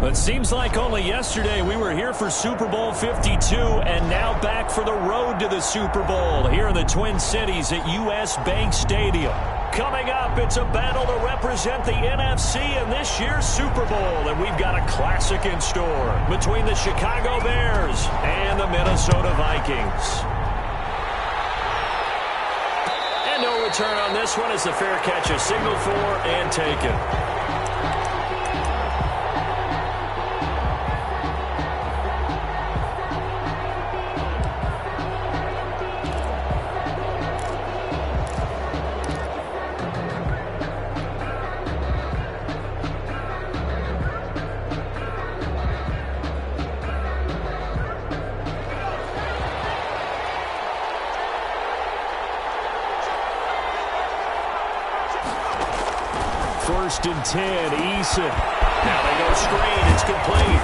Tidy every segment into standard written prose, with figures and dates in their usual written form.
It seems like only yesterday we were here for Super Bowl 52 and now back for the road to the Super Bowl here in the Twin Cities at U.S. Bank Stadium. Coming up, it's a battle to represent the NFC in this year's Super Bowl, and we've got a classic in store between the Chicago Bears and the Minnesota Vikings. And no return on this one as the fair catch is signaled for and taken. First and 10, Eason. Now they go screen. It's complete.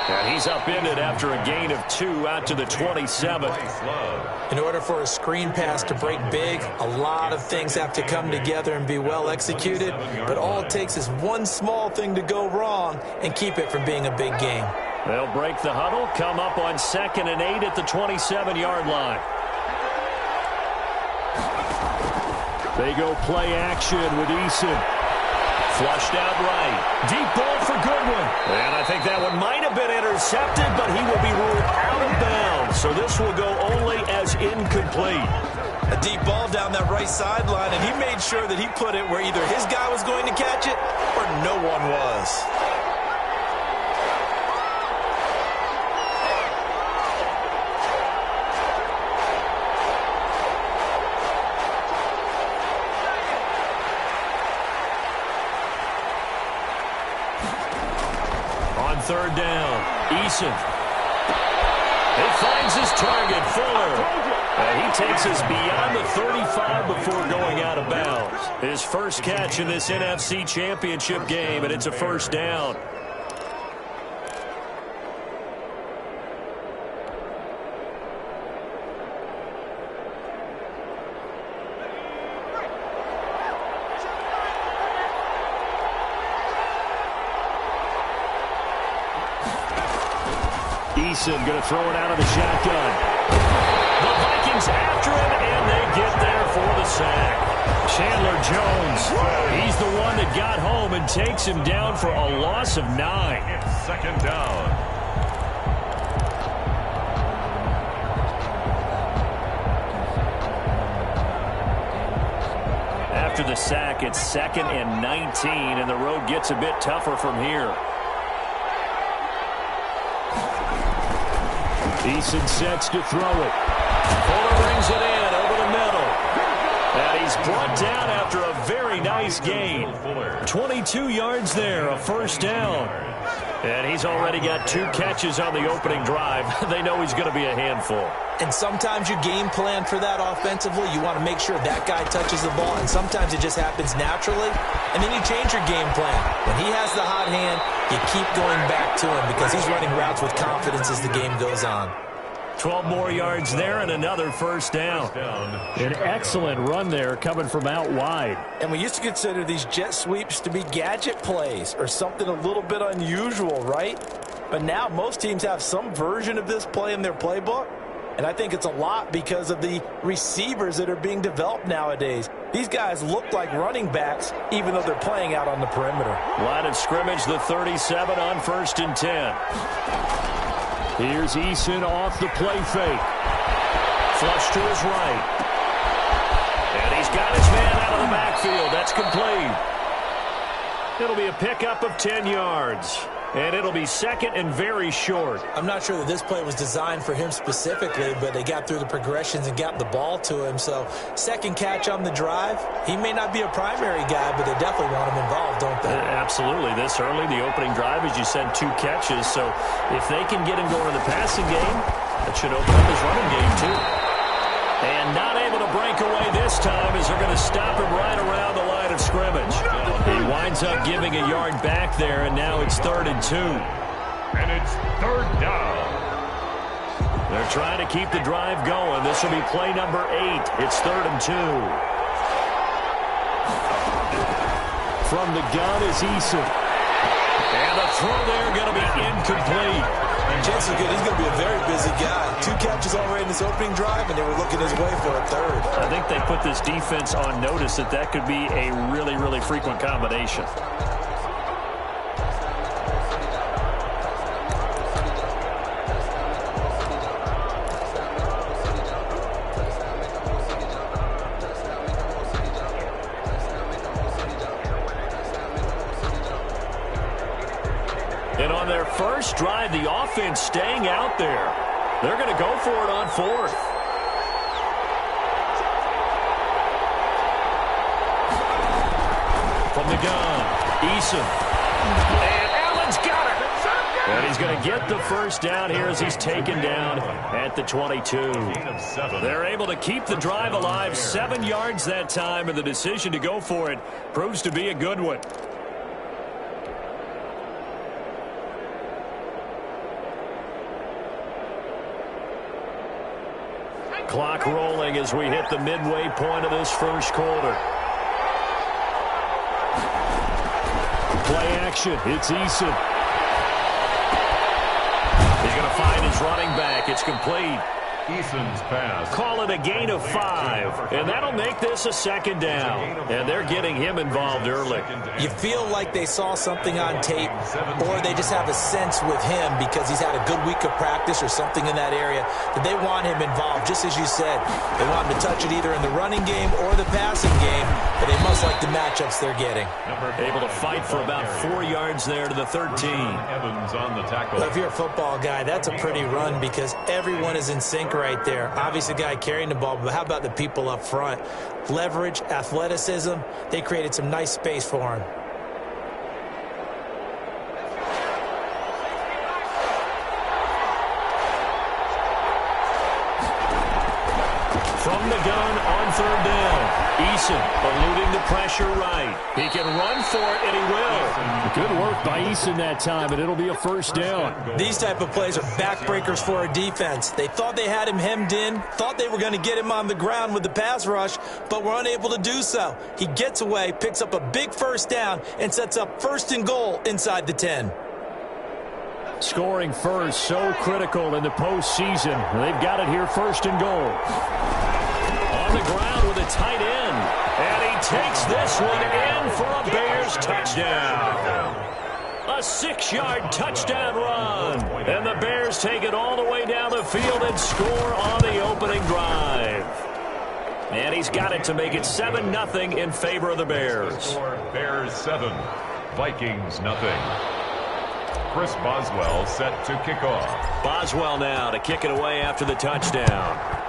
And he's upended after a gain of 2 out to the 27. In order for a screen pass to break big, a lot of things have to come together and be well executed. But all it takes is one small thing to go wrong and keep it from being a big game. They'll break the huddle, come up on 2nd and 8 at the 27-yard line. They go play action with Eason. Flushed out right. Deep ball for Goodwin. And I think that one might have been intercepted, but he will be ruled out of bounds. So this will go only as incomplete. A deep ball down that right sideline, and he made sure that he put it where either his guy was going to catch it or no one was. Third down, Eason. He finds his target, Fuller. And he takes us beyond the 35 before going out of bounds. His first catch in this NFC Championship game, and it's a first down. Eason going to throw it out of the shotgun. The Vikings after him, and they get there for the sack. Chandler Jones, he's the one that got home and takes him down for a loss of 9. It's second down. After the sack, it's 2nd and 19, and the road gets a bit tougher from here. Eason sets to throw it. Fuller brings it in over the middle. And he's brought down after a very nice gain. 22 yards there, a first down. And he's already got 2 catches on the opening drive. They know he's going to be a handful. And sometimes you game plan for that offensively. You want to make sure that guy touches the ball, and sometimes it just happens naturally. And then you change your game plan. When he has the hot hand, you keep going back to him because he's running routes with confidence as the game goes on. 12 more yards there and another first down. An excellent run there coming from out wide. And we used to consider these jet sweeps to be gadget plays or something a little bit unusual, right? But now most teams have some version of this play in their playbook. And I think it's a lot because of the receivers that are being developed nowadays. These guys look like running backs even though they're playing out on the perimeter. Line of scrimmage, the 37 on 1st and 10. Here's Eason off the play fake. Flush to his right. And he's got his man out of the backfield. That's complete. It'll be a pickup of 10 yards. And it'll be 2nd and very short. I'm not sure that this play was designed for him specifically, but they got through the progressions and got the ball to him. So 2nd catch on the drive. He may not be a primary guy, but they definitely want him involved, don't they? Absolutely. This early, the opening drive, as you said, 2 catches. So if they can get him going in the passing game, that should open up his running game too. And not able to break away this time as they're going to stop him right around the line of scrimmage. He winds up giving a yard back there, and now it's 3rd and 2. And it's 3rd down. They're trying to keep the drive going. This will be play number 8. It's 3rd and 2. From the gun is Eason. And the throw there going to be incomplete. Chances are good he's going to be a very busy guy. 2 catches already in this opening drive, and they were looking his way for a third. I think they put this defense on notice that that could be a really, really frequent combination. And on their first drive, the offense staying out there. They're going to go for it on 4th. From the gun, Eason. And Allen's got it. And he's going to get the first down here as he's taken down at the 22. They're able to keep the drive alive, 7 yards that time, and the decision to go for it proves to be a good one. Clock rolling as we hit the midway point of this first quarter. Play action. It's Eason. He's going to find his running back. It's complete. Eason's pass. Call it a gain of 5, and that'll make this a 2nd down. And they're getting him involved early. You feel like they saw something on tape, or they just have a sense with him because he's had a good week of practice or something in that area that they want him involved. Just as you said, they want him to touch it either in the running game or the passing game, but they must like the matchups they're getting. Able to fight for about 4 yards there to the 13. Evans on the tackle. Well, if you're a football guy, that's a pretty run because everyone is in sync right there. Obviously, the guy carrying the ball, but how about the people up front? Leverage, athleticism, they created some nice space for him. From the gun on 3rd down. Eason eluding the pressure right. He can run for it, and he will. Good work by Eason that time, and it'll be a 1st down. These type of plays are backbreakers for a defense. They thought they had him hemmed in, thought they were going to get him on the ground with the pass rush, but were unable to do so. He gets away, picks up a big 1st down, and sets up 1st and goal inside the 10. Scoring first, so critical in the postseason. They've got it here, 1st and goal. On the ground with a tight end. And he takes this one in for a Bears touchdown. A 6-yard touchdown run. And the Bears take it all the way down the field and score on the opening drive. And he's got it to make it 7-0 in favor of the Bears. Bears 7, Vikings nothing. Chris Boswell set to kick off. Boswell now to kick it away after the touchdown.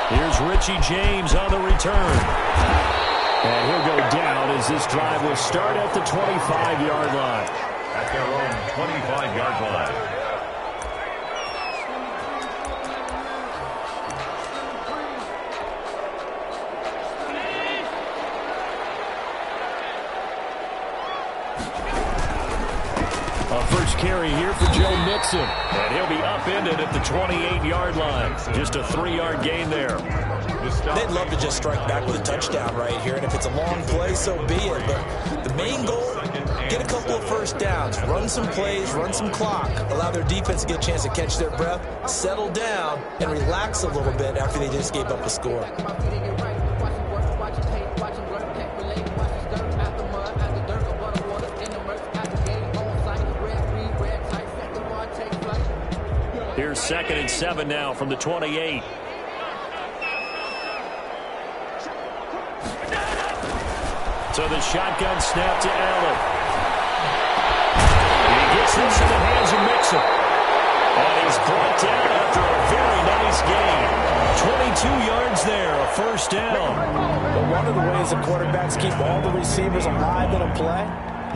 Here's Richie James on the return. And he'll go down as this drive will start at the 25-yard line. At their own 25-yard line. First carry here for Joe Mixon. And he'll be upended at the 28-yard line. Just a 3-yard gain there. They'd love to just strike back with a touchdown right here. And if it's a long play, so be it. But the main goal, get a couple of 1st downs. Run some plays, run some clock. Allow their defense to get a chance to catch their breath, settle down, and relax a little bit after they just gave up a score. Here's 2nd and 7 now from the 28. So the shotgun snap to Allen. He gets this in the hands of Mixon. And he's brought down after a very nice gain. 22 yards there, a 1st down. But one of the ways the quarterbacks keep all the receivers alive in a play,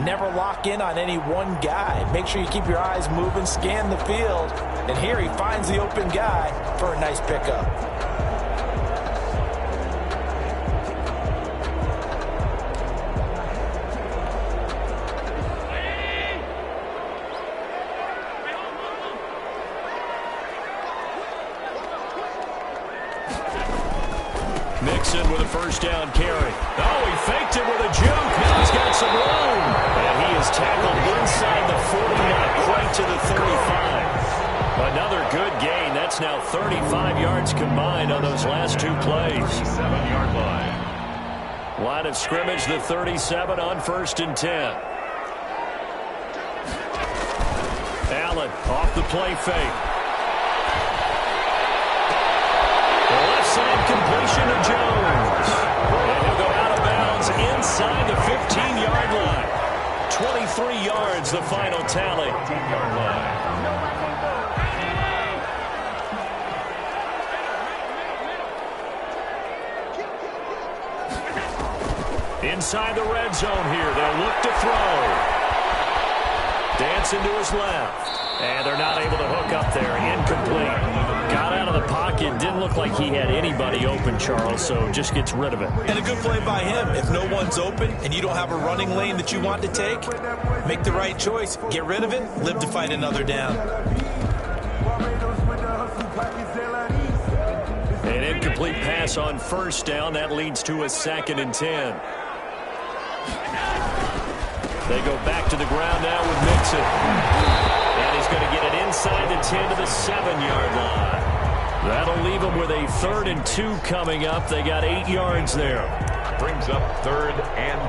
never lock in on any one guy. Make sure you keep your eyes moving, scan the field. And here he finds the open guy for a nice pickup. Mixon with a first down carry. Oh, he faked it with a juke. Now he's got some room. And he is tackled inside the 40, not quite to the 35. Another good gain. That's now 35 yards combined on those last two plays. 37-yard line. Line of scrimmage, the 37 on 1st and 10. Allen off the play fake. The left side completion to Jones. And he'll go out of bounds inside the 15-yard line. 23 yards, the final tally. 15-yard line. Inside the red zone here. They'll look to throw. Dancing to his left. And they're not able to hook up there. Incomplete. Got out of the pocket. Didn't look like he had anybody open, Charles, so just gets rid of it. And a good play by him. If no one's open and you don't have a running lane that you want to take, make the right choice. Get rid of it. Live to fight another down. An incomplete pass on first down. That leads to a 2nd and 10. They go back to the ground now with Mixon. And he's going to get it inside the 10 to the 7-yard line. That'll leave them with a 3rd and 2 coming up. They got 8 yards there. Brings up 3rd and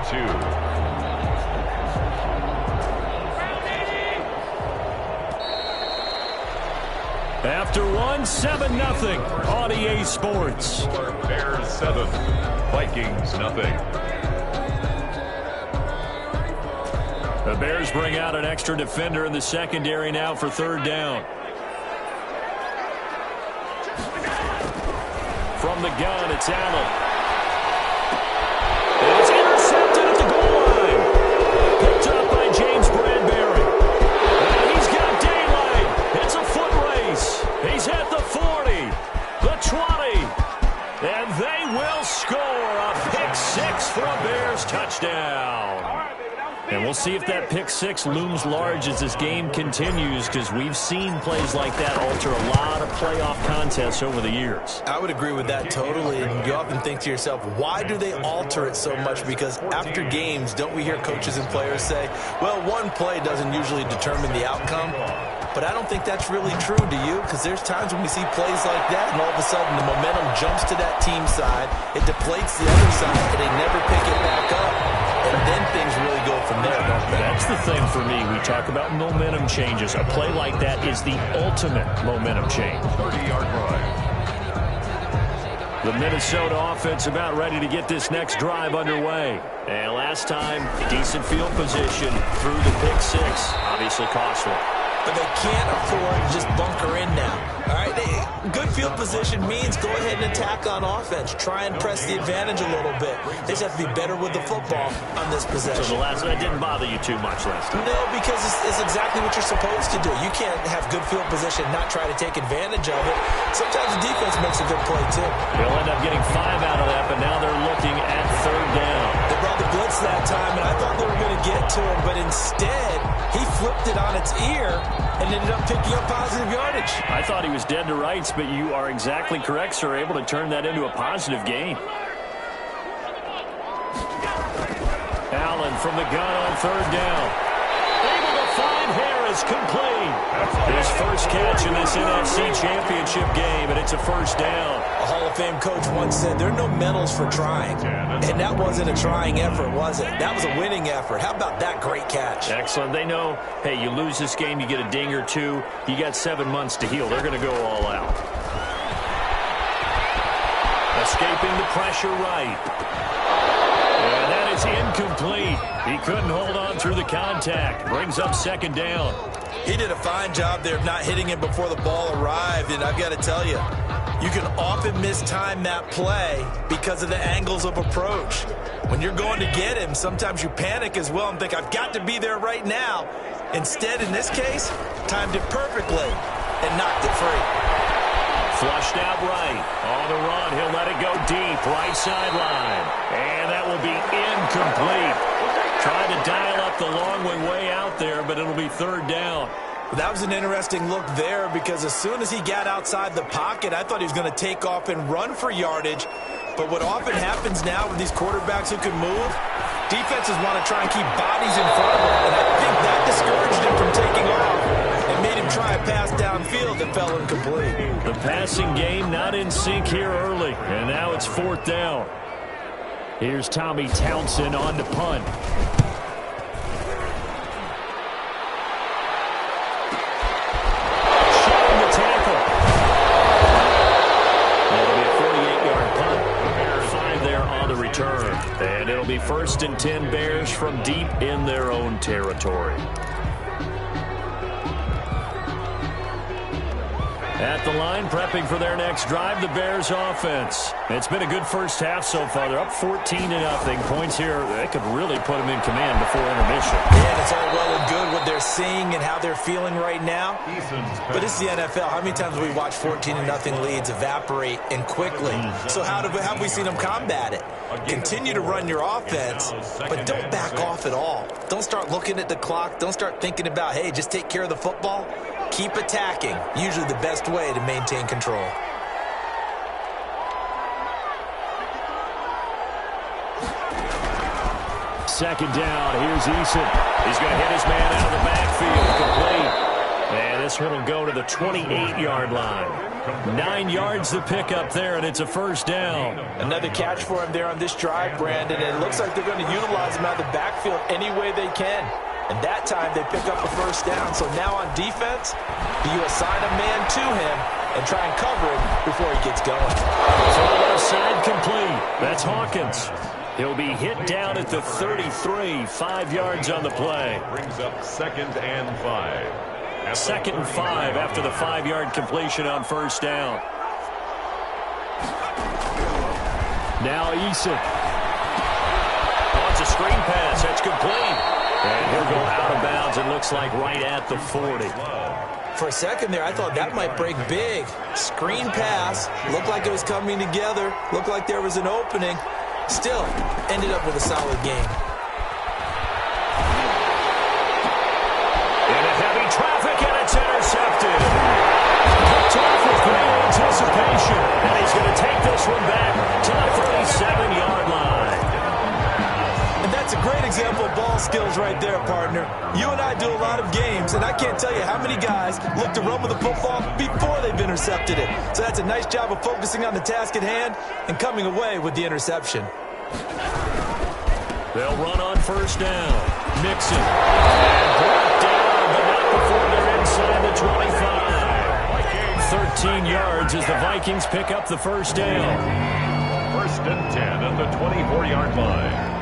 2. After one, 7-0 on EA Sports. Bears 7, Vikings nothing. The Bears bring out an extra defender in the secondary now for 3rd down. From the gun, it's Allen. And it's intercepted at the goal line. Picked up by James Bradbury. And he's got daylight. It's a foot race. He's at the 40, the 20, and they will score a pick 6 for a Bears touchdown. And we'll see if that pick 6 looms large as this game continues, because we've seen plays like that alter a lot of playoff contests over the years. I would agree with that totally. And you often think to yourself, why do they alter it so much? Because after games, don't we hear coaches and players say, well, one play doesn't usually determine the outcome? But I don't think that's really true, do you? Because there's times when we see plays like that, and all of a sudden the momentum jumps to that team side, it deflates the other side, and they never pick it back up. And then things really go from there, don't they? That's the thing for me. We talk about momentum changes. A play like that is the ultimate momentum change. 30-yard line. The Minnesota offense about ready to get this next drive underway. And last time, decent field position through the pick 6. Obviously costly. But they can't afford to just bunker in now. All right, good field position means go ahead and attack on offense. Try and press the advantage a little bit. They just have to be better with the football on this possession. So the last one didn't bother you too much last time? No, because it's exactly what you're supposed to do. You can't have good field position, not try to take advantage of it. Sometimes the defense makes a good play, too. They'll end up getting 5 out of that, but now they're looking at 3rd down. They brought the blitz that time, and I thought they were going to get to him, but instead, he flipped it on its ear and ended up picking up positive yardage. I thought he was dead to rights, but you are exactly correct, sir. Able to turn that into a positive gain. Allen from the gun on 3rd down. Able to find Harris, complete. His first catch in this NFC Championship game, and it's a 1st down. A Hall of Fame coach once said, there are no medals for trying. And that wasn't a trying effort, was it? That was a winning effort. How about that great catch? Excellent. They know, hey, you lose this game, you get a ding or 2. You got 7 months to heal. They're going to go all out. Escaping the pressure right. And that is incomplete. He couldn't hold on through the contact. Brings up 2nd down. He did a fine job there of not hitting him before the ball arrived. And I've got to tell you, you can often mistime that play because of the angles of approach. When you're going to get him, sometimes you panic as well and think, I've got to be there right now. Instead, in this case, timed it perfectly and knocked it free. Flushed out right. On the run, he'll let it go deep. Right sideline. And that will be incomplete. Trying to dial up the long way out there, but it'll be 3rd down. That was an interesting look there because as soon as he got outside the pocket, I thought he was going to take off and run for yardage. But what often happens now with these quarterbacks who can move, defenses want to try and keep bodies in front of them. And I think that discouraged him from taking off and made him try a pass downfield that fell incomplete. The passing game not in sync here early, and now it's 4th down. Here's Tommy Townsend on to punt. Showing the tackle. It'll be a 48-yard punt. 5 there on the return. And it'll be 1st and 10 Bears from deep in their own territory. At the line, prepping for their next drive, the Bears offense. It's been a good first half so far. They're up 14-0. Points here, they could really put them in command before intermission. And it's all well and good what they're seeing and how they're feeling right now. But it's the NFL. How many times have we watched 14-0 leads evaporate and quickly? So how have we seen them combat it? Continue to run your offense, but don't back off at all. Don't start looking at the clock. Don't start thinking about, hey, just take care of the football. Keep attacking. Usually the best way to maintain control. Second down. Here's Eason. He's going to hit his man out of the backfield. Complete. And this one will go to the 28-yard line. 9 yards to pick up there, and it's a 1st down. Another catch for him there on this drive, Brandon. And it looks like they're going to utilize him out of the backfield any way they can. And that time they pick up a 1st down. So now on defense, you assign a man to him and try and cover him before he gets going. So left side complete. That's Hawkins. He'll be hit down at the 33, 5 yards on the play. Brings up 2nd and 5. 2nd and 5 after the 5-yard completion on 1st down. Now Eason. Oh, it's a screen pass. That's complete. And he'll go out of bounds, it looks like right at the 40. For a second there, I thought that might break big. Screen pass. Looked like it was coming together. Looked like there was an opening. Still, ended up with a solid game. Into heavy traffic, and it's intercepted. Picked off with great anticipation. And he's going to take this one back to the 37-yard line. And that's a great example of ball skills right there, partner. You and I do a lot of games, and I can't tell you how many guys look to run with the football before they've intercepted it. So that's a nice job of focusing on the task at hand and coming away with the interception. They'll run on 1st down. Mixon. And brought down, but not before they're inside the 25. 13 yards as the Vikings pick up the 1st down. 1st and 10 at the 24-yard line.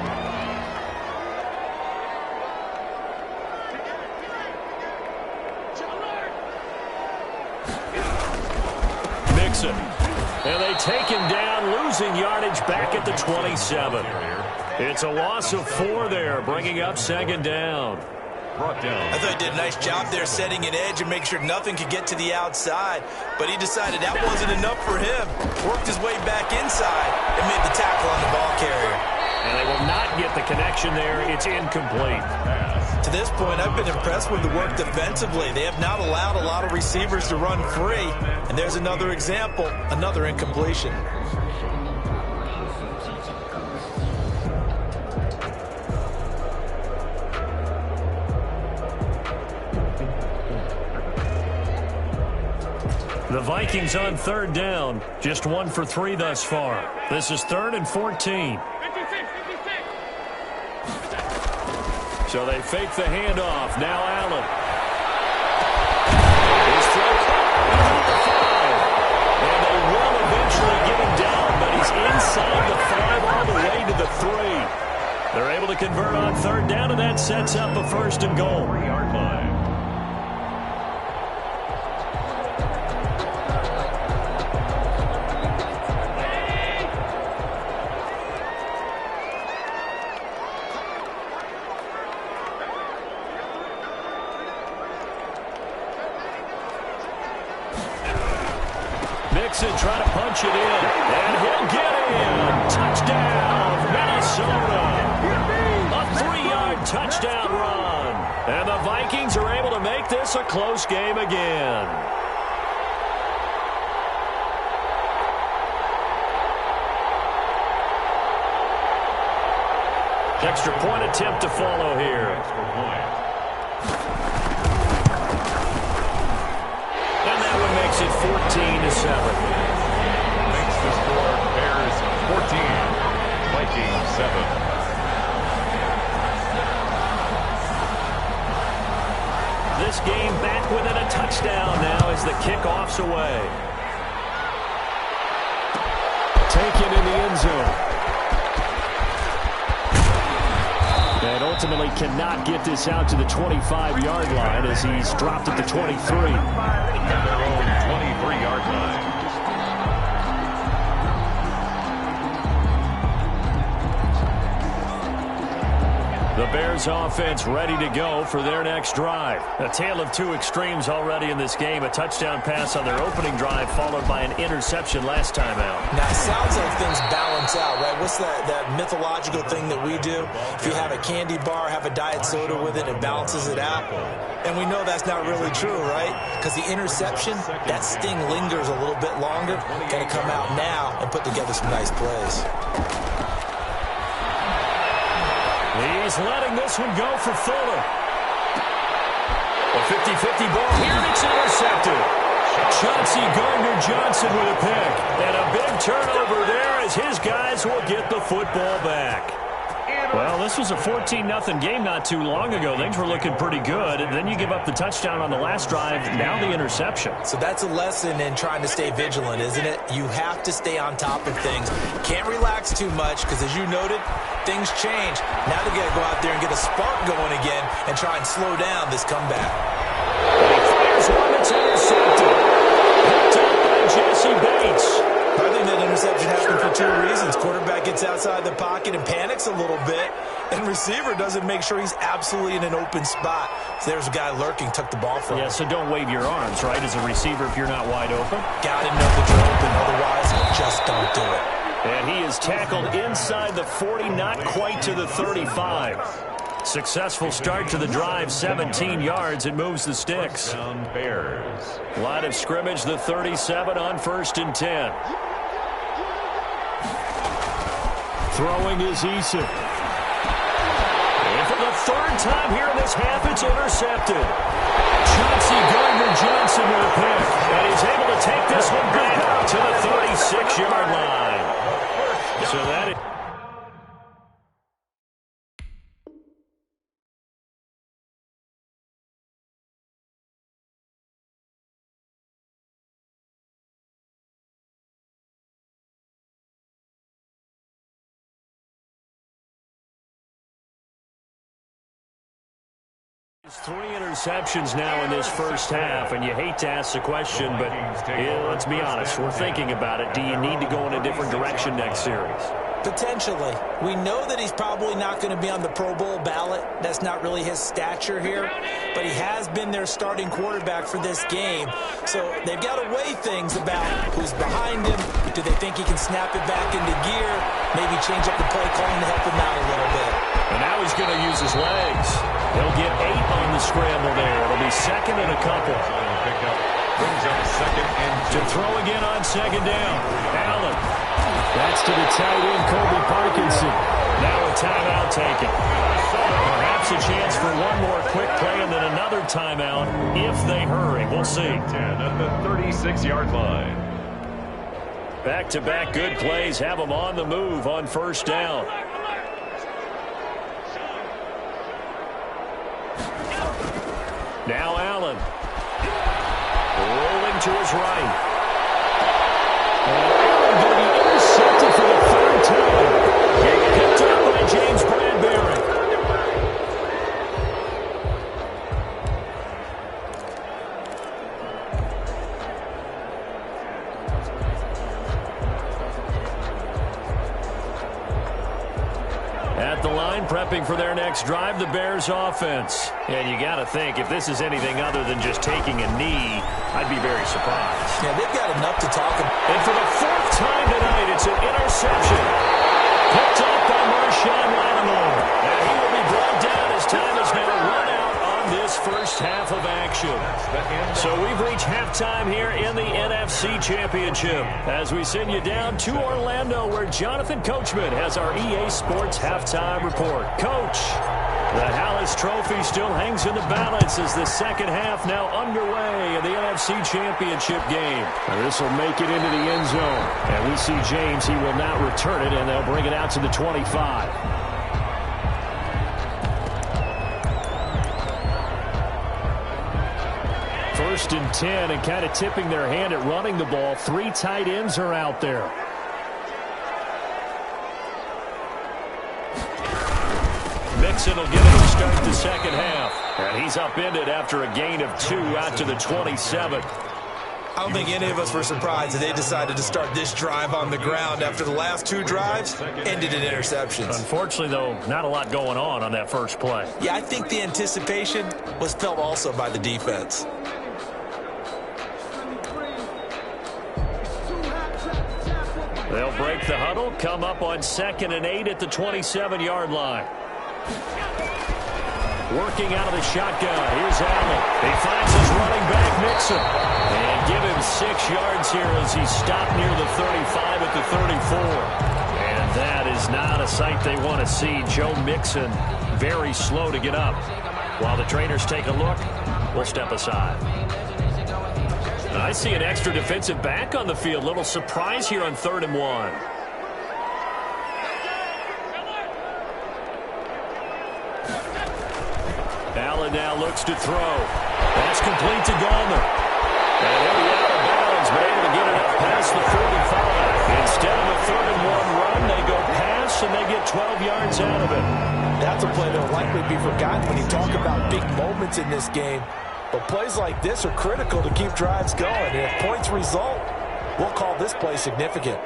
And they take him down, losing yardage back at the 27. It's a loss of 4 there, bringing up 2nd down. Brought down. I thought he did a nice job there setting an edge and make sure nothing could get to the outside. But he decided that wasn't enough for him. Worked his way back inside and made the tackle on the ball carrier. And they will not get the connection there. It's incomplete. To this point, I've been impressed with the work defensively. They have not allowed a lot of receivers to run free. And there's another example, another incompletion. The Vikings on 3rd down. Just 1 for 3 thus far. This is 3rd and 14. So they fake the handoff. Now Allen. His throw caught the 5. And they will eventually get him down, but he's inside the 5 all the way to the 3. They're able to convert on 3rd down, and that sets up a 1st and goal. 3-yard line. Mixon trying to punch it in, and he'll get in. Touchdown, Minnesota. A 3-yard touchdown run. And the Vikings are able to make this a close game again. extra point attempt to follow here. Extra point. And that one makes it 14-7. Makes the score Bears 14, Vikings 7. This game back within a touchdown now as the kickoff's away. Taken in the end zone. And ultimately cannot get this out to the 25-yard line as he's dropped at the 23. At their own 23-yard line. The Bears offense ready to go for their next drive. A tale of two extremes already in this game. A touchdown pass on their opening drive followed by an interception last time out. Now, it sounds like things balance out, right? What's that mythological thing that we do? If you have a candy bar, have a diet soda with it, it balances it out. And we know that's not really true, right? Because the interception, that sting lingers a little bit longer. Got to come out now and put together some nice plays. He's letting this one go for Fuller. A 50-50 ball here, and it's intercepted. Chauncey Gardner-Johnson with a pick. And a big turnover there as his guys will get the football back. Well, this was a 14-0 game not too long ago. Things were looking pretty good. And then you give up the touchdown on the last drive, now the interception. So that's a lesson in trying to stay vigilant, isn't it? You have to stay on top of things. Can't relax too much because, as you noted, things change. Now they got to go out there and get a spark going again and try and slow down this comeback. And he fires one that's intercepted. Picked up by Jesse Bates. I think that interception happened for two reasons. Quarterback gets outside the pocket and panics a little bit, and receiver doesn't make sure he's absolutely in an open spot. So there's a guy lurking, took the ball from him. Yeah, so don't wave your arms, right, as a receiver if you're not wide open. Got to know that you're open, otherwise just don't do it. And he is tackled inside the 40, not quite to the 35. Successful start to the drive, 17 yards, and moves the sticks. Bears. Line of scrimmage, the 37 on 1st and 10. Throwing is Eason. And for the third time here in this half, it's intercepted. Chauncey Gardner-Johnson with a pick. And he's able to take this one back to the 36-yard line. So that is... Three interceptions now in this first half, and you hate to ask the question, but let's be honest, we're thinking about it. Do you need to go in a different direction next series? Potentially. We know that he's probably not going to be on the Pro Bowl ballot. That's not really his stature here, but he has been their starting quarterback for this game. So they've got to weigh things about who's behind him. Do they think he can snap it back into gear? Maybe change up the play calling to help him out a little bit. And now he's going to use his legs. He'll get 8 on the scramble there. It'll be second and a couple. Brings up second and 2. To throw again on second down. Allen. That's to the tight end, Colby Parkinson. Now a timeout taken. Perhaps a chance for one more quick play and then another timeout if they hurry. We'll see. 10 at the 36-yard line. Back-to-back good plays have them on the move on first down. Now Allen. Rolling to his right. And Allen going to be intercepted for the third time. Picked up by James Bradbury. At the line, prepping for their next drive, the Bears offense. And you got to think, if this is anything other than just taking a knee, I'd be very surprised. Yeah, they've got enough to talk about. And for the fourth time tonight, it's an interception. Picked up by Marshawn Lattimore. And he will be brought down as time is now run out on on this first half of action. So we've reached halftime here in the NFC Championship as we send you down to Orlando where Jonathan Coachman has our EA Sports Halftime Report. Coach, the Hallis Trophy still hangs in the balance as the second half now underway in the NFC Championship game. This will make it into the end zone. And we see James, he will not return it, and they'll bring it out to the 25. First and 10, and kind of tipping their hand at running the ball. 3 tight ends are out there. Mixon will get him to start the second half. And he's upended after a gain of 2 out to the 27. I don't think any of us were surprised that they decided to start this drive on the ground after the last 2 drives ended in interceptions. Unfortunately, though, not a lot going on that first play. Yeah, I think the anticipation was felt also by the defense. They'll break the huddle, come up on 2nd and 8 at the 27-yard line. Working out of the shotgun. Here's Allen. He finds his running back, Mixon. And give him 6 yards here as he stopped near the 35 at the 34. And that is not a sight they want to see. Joe Mixon very slow to get up. While the trainers take a look, we'll step aside. I see an extra defensive back on the field. Little surprise here on 3rd and 1. Allen now looks to throw. That's complete to Gallman. And he'll be out of bounds, but able to get it up past the 45. Instead of a 3rd and 1 run, they go pass, and they get 12 yards out of it. That's a play that will likely be forgotten when you talk about big moments in this game. But plays like this are critical to keep drives going. And if points result, we'll call this play significant.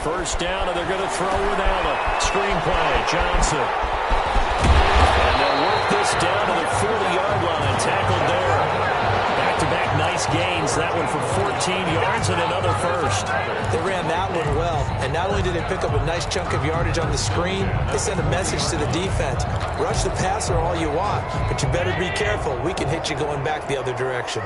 First down, and they're going to throw with Allen. Screen play, Johnson. And they'll work this down to the 40-yard line. Tackled there. Back-to-back nice gains. That one for 14 yards and another first. They ran that one well, and not only did they pick up a nice chunk of yardage on the screen, they sent a message to the defense. Rush the passer all you want, but you better be careful. We can hit you going back the other direction.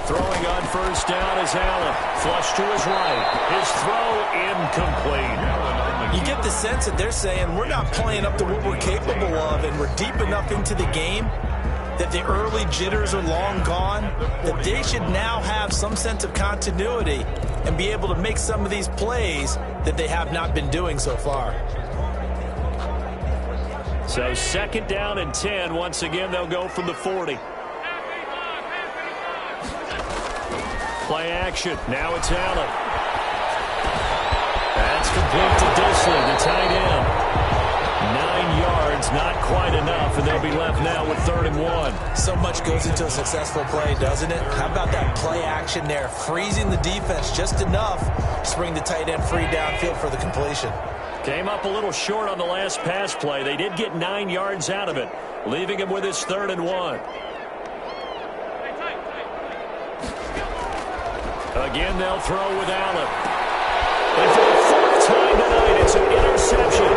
Throwing on first down is Allen. Flush to his right. His throw incomplete. You get the sense that they're saying we're not playing up to what we're capable of, and we're deep enough into the game that the early jitters are long gone, that they should now have some sense of continuity and be able to make some of these plays that they have not been doing so far. So 2nd down and 10. Once again, they'll go from the 40. Play action. Now it's Allen. That's complete to Disley, the tight end. 9 yards, not quite enough, and they'll be left now with 3rd and 1. So much goes into a successful play, doesn't it? How about that play action there? Freezing the defense just enough to bring the tight end free downfield for the completion. Came up a little short on the last pass play. They did get 9 yards out of it, leaving him with his 3rd and 1. Again, they'll throw with Allen. And for the 4th time tonight, it's an interception.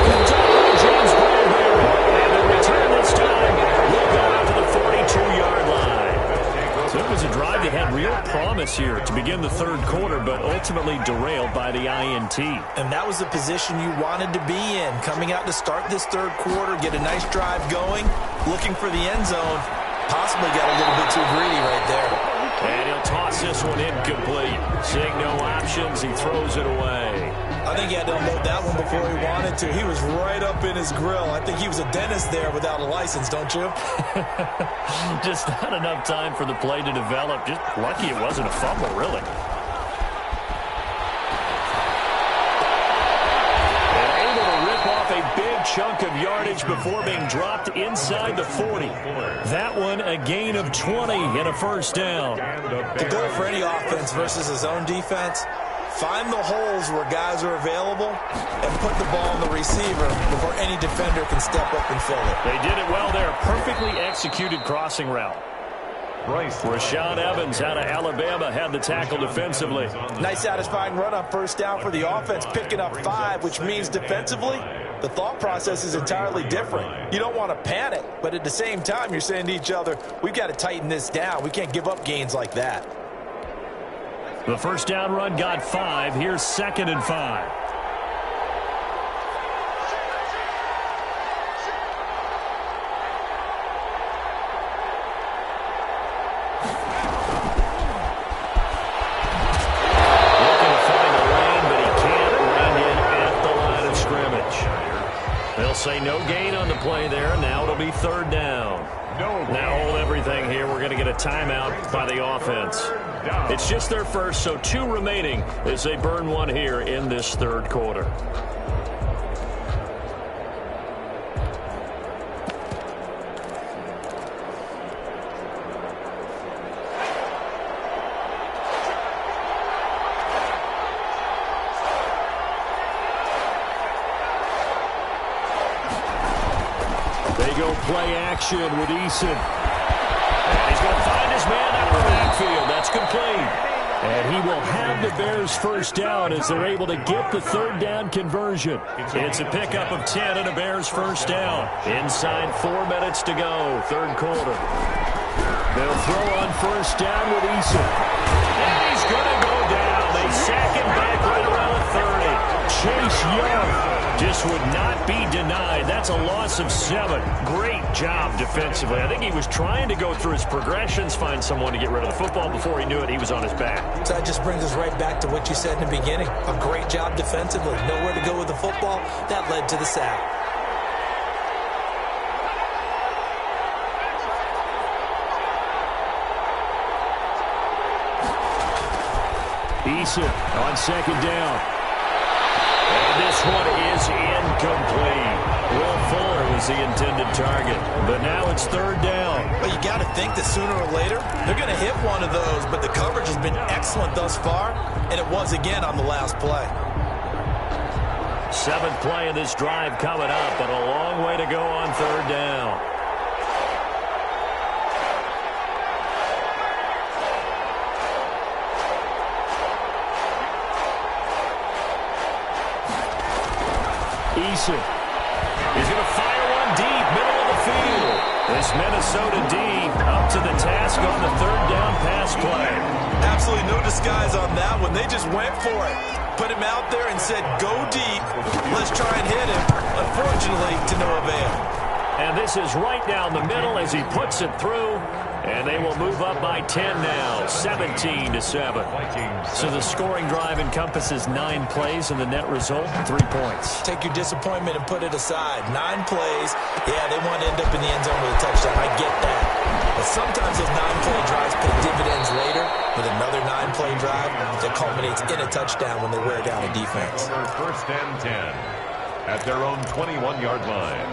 Picked up by James Bradbury. And the return this time will go out to the 42-yard line. So it was a drive that had real promise here to begin the 3rd quarter, but ultimately derailed by the INT. And that was the position you wanted to be in. Coming out to start this 3rd quarter, get a nice drive going, looking for the end zone. Possibly got a little bit too greedy right there. And he'll toss this one incomplete. Seeing no options, he throws it away. I think he had to unload that one before he wanted to. He was right up in his grill. I think he was a dentist there without a license, don't you? Just not enough time for the play to develop. Just lucky it wasn't a fumble, really. A big chunk of yardage before being dropped inside the 40. That one a gain of 20 and a first down. The goal for any offense versus his own defense, find the holes where guys are available and put the ball on the receiver before any defender can step up and fill it. They did it well there. Perfectly executed crossing route. Rashaan Evans out of Alabama had the tackle defensively. Nice satisfying run on first down for the offense, picking up 5, which means defensively, the thought process is entirely different. You don't want to panic, but at the same time, you're saying to each other, we've got to tighten this down. We can't give up gains like that. The first down run got 5. Here's 2nd and 5. They'll say no gain on the play there. Now it'll be 3rd down. Now hold everything here. We're going to get a timeout by the offense. It's just their first, so 2 remaining as they burn 1 here in this 3rd quarter. Play action with Eason. And he's going to find his man out of the backfield. That's complete. And he will have the Bears first down as they're able to get the 3rd down conversion. It's a pickup of 10 and a Bears first down. Inside 4 minutes to go, 3rd quarter. They'll throw on first down with Eason. And he's going to go down. They sack him back right around the 30. Chase Young just would not be denied. That's a loss of 7. Great job defensively. I think he was trying to go through his progressions, find someone to get rid of the football. Before he knew it, he was on his back. So that just brings us right back to what you said in the beginning. A great job defensively. Nowhere to go with the football. That led to the sack. Eason on 2nd down. And this one is incomplete. Will Fuller was the intended target, but now it's 3rd down. But you got to think that sooner or later, they're going to hit one of those, but the coverage has been excellent thus far, and it was again on the last play. 7th play of this drive coming up, but a long way to go on 3rd down. Eason. He's going to fire one deep, middle of the field. This Minnesota D up to the task on the 3rd down pass play. Absolutely no disguise on that one. They just went for it. Put him out there and said, go deep. Let's try and hit him. Unfortunately, to no avail. And this is right down the middle as he puts it through. And they will move up by 10 now, 17-7. So the scoring drive encompasses 9 plays, and the net result, 3 points. Take your disappointment and put it aside. 9 plays. Yeah, they want to end up in the end zone with a touchdown. I get that. But sometimes those 9-play drives pay dividends later with another 9-play drive that culminates in a touchdown when they wear down a defense. First and 10 at their own 21-yard line.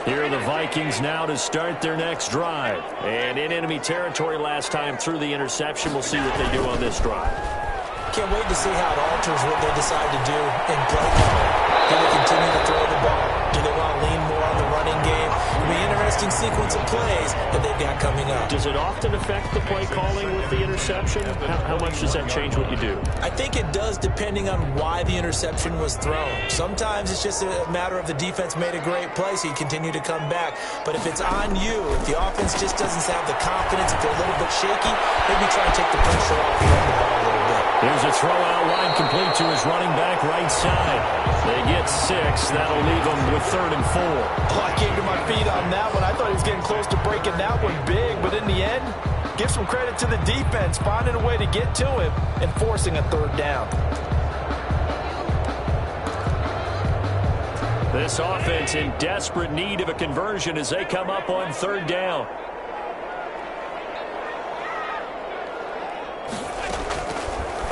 Here are the Vikings now to start their next drive. And in enemy territory last time through the interception. We'll see what they do on this drive. Can't wait to see how it alters what they decide to do in play calling. Do they continue to throw the ball? Do they want to lean more on the running game? It'll be an interesting sequence of plays that they've got coming up. Does it often affect the play calling with the interception? How much does that change what you do? I think it does depending on why the interception was thrown. Sometimes it's just a matter of the defense made a great play, so you continue to come back. But if it's on you, if the offense just doesn't have the confidence, if they're a little bit shaky, maybe try and take the pressure off and run the ball a little bit. Here's a throw out line complete to his running back right side. They get 6. That'll leave them with 3rd and 4. Oh, I came to my feet on that one. I thought he was getting close to breaking that one big, but in the end, give some credit to the defense, finding a way to get to him and forcing a 3rd down. This offense in desperate need of a conversion as they come up on 3rd down.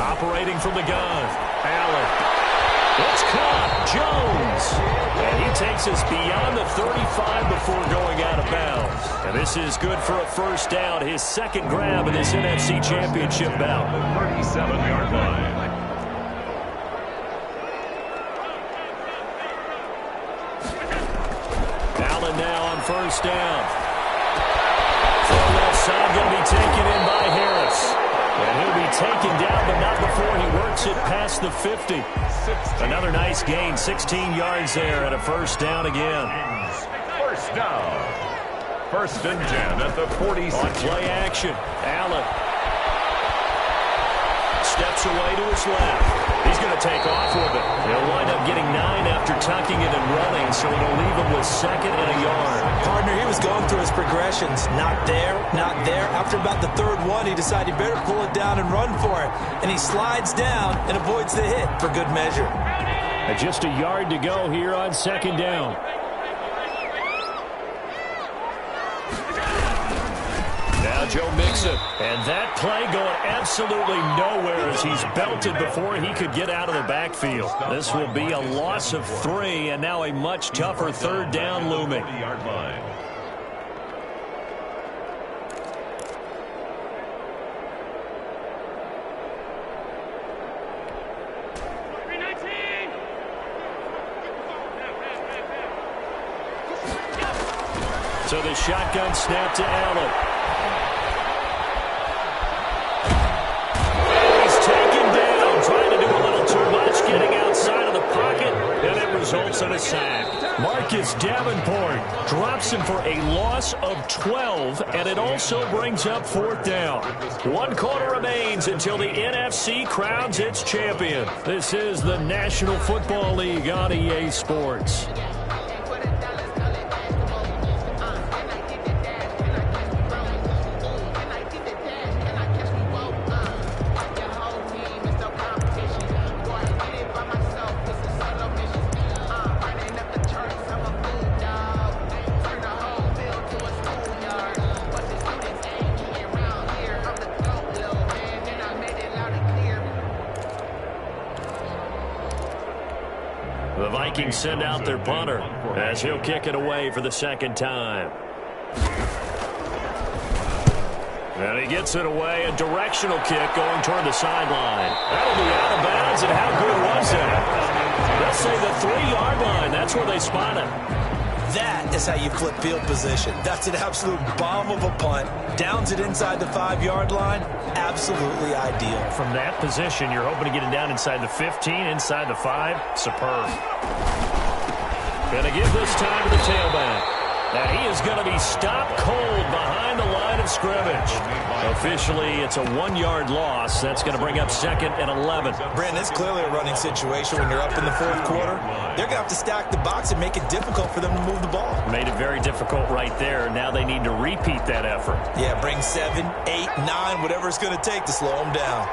Operating from the gun, Allen. It's caught, Jones. And he takes us beyond the 35 before going out of bounds. And this is good for a first down, his 2nd grab in this NFC Championship bout. 37-yard line. Allen now on first down. Far left side going to be taken in by Harris. And he'll be taken down, but not before he works it past the 50. Another nice gain, 16 yards there, and a first down again. First down. 1st and 10 at the 46. On play action, Allen steps away to his left. He's going to take off with it. He'll wind up getting 9 after tucking it and running, so it'll leave him with 2nd and a yard. Partner, he was going through his progressions. Not there, not there. After about the 3rd one, he decided he better pull it down and run for it. And he slides down and avoids the hit for good measure. And just a yard to go here on 2nd down. Now Joe Mixon. And that play going absolutely nowhere as he's belted before he could get out of the backfield. This will be a loss of 3, and now a much tougher 3rd down looming. So the shotgun snap to Allen. And he's taken down, trying to do a little too much, getting outside of the pocket, and it results in a sack. Marcus Davenport drops him for a loss of 12, and it also brings up 4th down. 1 quarter remains until the NFC crowns its champion. This is the National Football League on EA Sports. The Vikings send out their punter as he'll kick it away for the 2nd time. And he gets it away, a directional kick going toward the sideline. That'll be out of bounds, and how good was that? Let's say the 3-yard line. That's where they spot it. That is how you flip field position. That's an absolute bomb of a punt. Downs it inside the 5-yard line. Absolutely ideal. From that position, you're hoping to get it down inside the 15, inside the 5. Superb. Going to give this time to the tailback. Now he is going to be stopped cold behind the line of scrimmage. Officially, it's a 1-yard loss. That's going to bring up 2nd and 11. Brandon, it's clearly a running situation when you're up in the 4th quarter. They're going to have to stack the box and make it difficult for them to move the ball. Made it very difficult right there. Now they need to repeat that effort. Yeah, bring 7, 8, 9, whatever it's going to take to slow them down.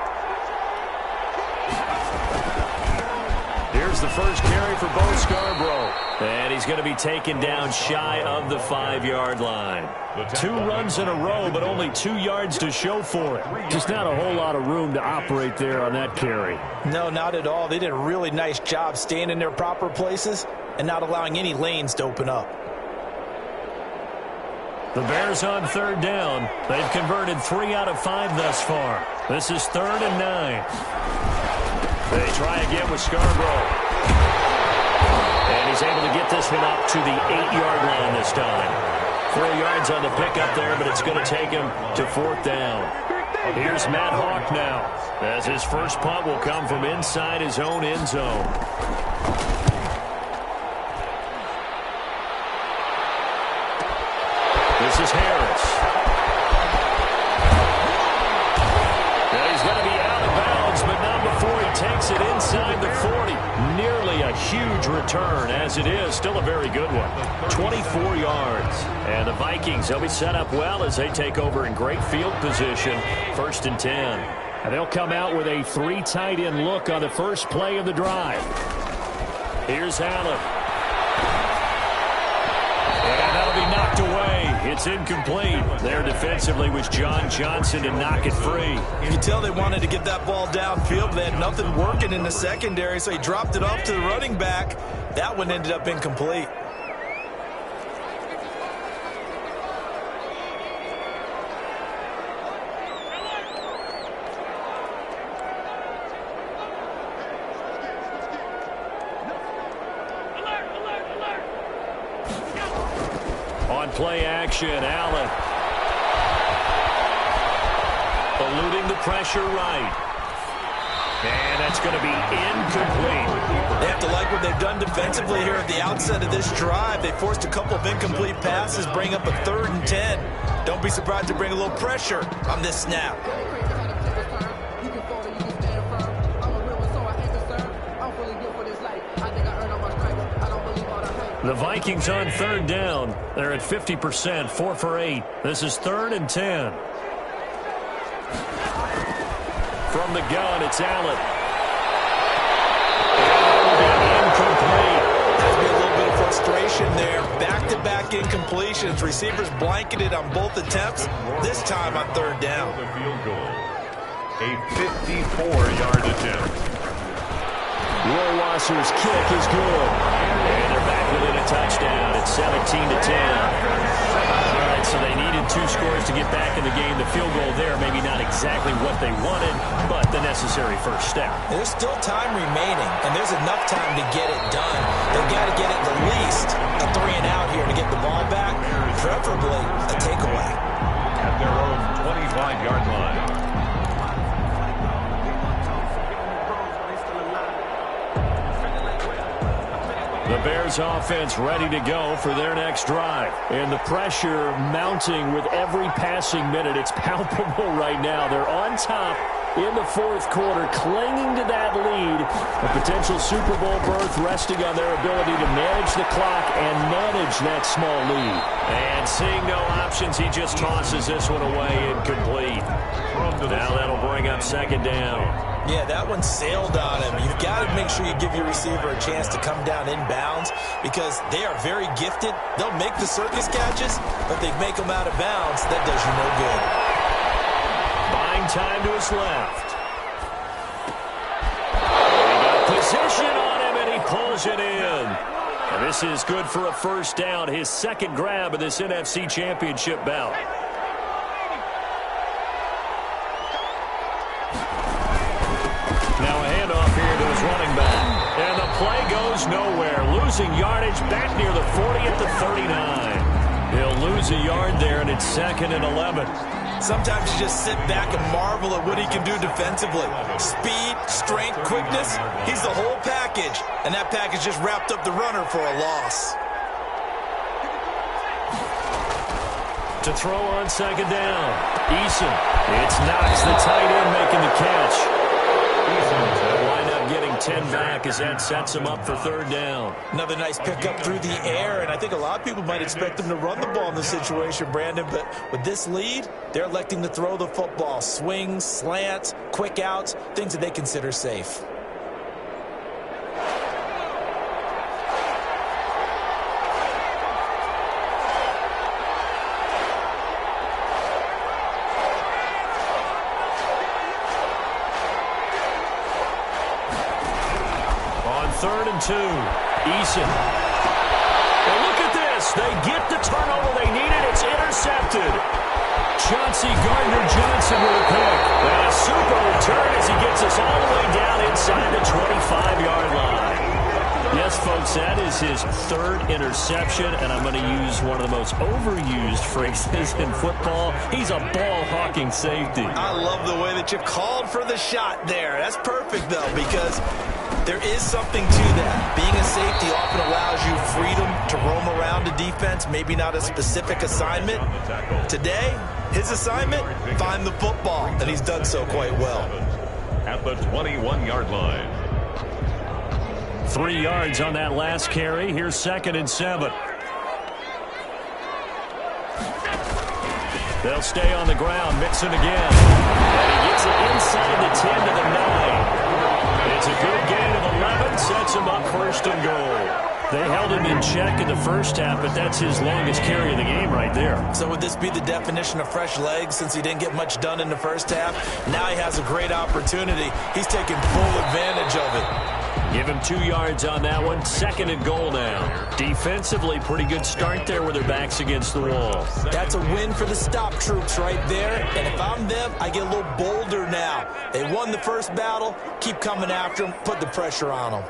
Here's the first carry for Bo Scarborough. And he's going to be taken down shy of the 5-yard line. 2 runs in a row, but only 2 yards to show for it. Just not a whole lot of room to operate there on that carry. No, not at all. They did a really nice job staying in their proper places and not allowing any lanes to open up. The Bears on 3rd down. They've converted 3 out of 5 thus far. This is 3rd and 9. They try again with Scarborough. And he's able to get this one up to the 8-yard line this time. 4 yards on the pickup there, but it's going to take him to 4th down. Here's Matt Hawk now, as his first punt will come from inside his own end zone. This is Harris. Now he's going to be out of bounds, but not before he takes it inside the 40. Nearly a huge return, as it is. Still a very good one. 24 yards. And the Vikings, they'll be set up well as they take over in great field position. 1st and 10. And they'll come out with a 3 tight end look on the first play of the drive. Here's Allen. And that'll be knocked away. It's incomplete. There defensively was John Johnson to knock it free. You can tell they wanted to get that ball downfield. They had nothing working in the secondary, so he dropped it off to the running back. That one ended up incomplete. On play action, Allen. pressure right. And that's going to be incomplete. They have to like what they've done defensively here at the outset of this drive. They forced a couple of incomplete passes, bring up a 3rd and 10. Don't be surprised to bring a little pressure on this snap. The Vikings on 3rd down. They're at 50%, 4 for 8. This is 3rd and 10. From the gun, it's Allen. Incomplete. Has been a little bit of frustration there. Back-to-back incompletions. Receivers blanketed on both attempts. This time on 3rd down. The field goal. A 54-yard attempt. Rohrwasser's kick is good. And they're back within a touchdown. It's 17-10. All right, so they needed 2 scores to get back in the game. The field goal there, maybe not exactly what they wanted, but the necessary first step. There's still time remaining, and there's enough time to get it done. They've got to get at the least a 3 and out here to get the ball back, preferably a takeaway. At their own 25-yard line. The Bears offense ready to go for their next drive. And the pressure mounting with every passing minute. It's palpable right now. They're on top in the 4th quarter, clinging to that lead. A potential Super Bowl berth resting on their ability to manage the clock and manage that small lead. And seeing no options, he just tosses this one away incomplete. Now that'll bring up 2nd down. Yeah, that one sailed on him. You've got to make sure you give your receiver a chance to come down inbounds because they are very gifted. They'll make the circus catches, but they make them out of bounds. That does you no good. Buying time to his left. He got position on him, and he pulls it in. And this is good for a 1st down, his 2nd grab of this NFC Championship bout. Now a handoff here to his running back. And the play goes nowhere. Losing yardage back near the 40 at the 39. He'll lose a yard there, and it's 2nd and 11. Sometimes you just sit back and marvel at what he can do defensively. Speed, strength, quickness. He's the whole package. And that package just wrapped up the runner for a loss. To throw on 2nd down. Eason. It's Knox, the tight end, making the catch. They'll wind up getting 10 back as that sets him up for 3rd down. Another nice pickup through the air, and I think a lot of people might expect him to run the ball in this situation, Brandon, but with this lead, they're electing to throw the football. Swings, slants, quick outs, things that they consider safe. On 3rd and 2, Eason. Well, look at this. They get the turnover they needed. It's intercepted. Chauncey Gardner-Johnson with a pick. And a super return as he gets us all the way down inside the 25-yard line. Yes, folks, that is his 3rd interception, and I'm going to use one of the most overused phrases in football. He's a ball-hawking safety. I love the way that you called for the shot there. That's perfect, though, because there is something to that. Being a safety often allows you freedom to roam around a defense, maybe not a specific assignment. Today, his assignment, find the football, and he's done so quite well. At the 21-yard line. 3 yards on that last carry. Here's 2nd and 7. They'll stay on the ground. Mixon again. And he gets it inside the 10 to the 9. It's a good gain of 11. Sets him up 1st and goal. They held him in check in the first half, but that's his longest carry of the game right there. So would this be the definition of fresh legs since he didn't get much done in the first half? Now he has a great opportunity. He's taking full advantage of it. Give him 2 yards on that one. 2nd and goal now. Defensively, pretty good start there with their backs against the wall. That's a win for the stop troops right there. And if I'm them, I get a little bolder now. They won the first battle. Keep coming after them. Put the pressure on them.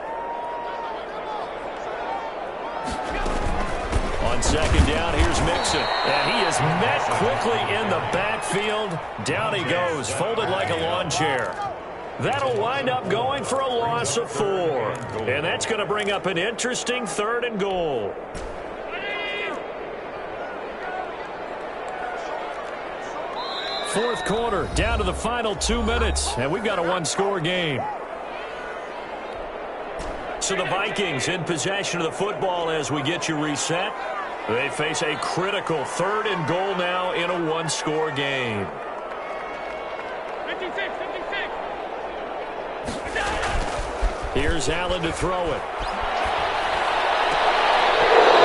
On On second down, here's Mixon. And he is met quickly in the backfield. Down he goes, folded like a lawn chair. That'll wind up going for a loss of 4. And that's going to bring up an interesting 3rd and goal. Fourth quarter, down to the final 2 minutes, and we've got a one-score game. So the Vikings in possession of the football as we get you reset. They face a critical 3rd and goal now in a one-score game. 56. Here's Allen to throw it.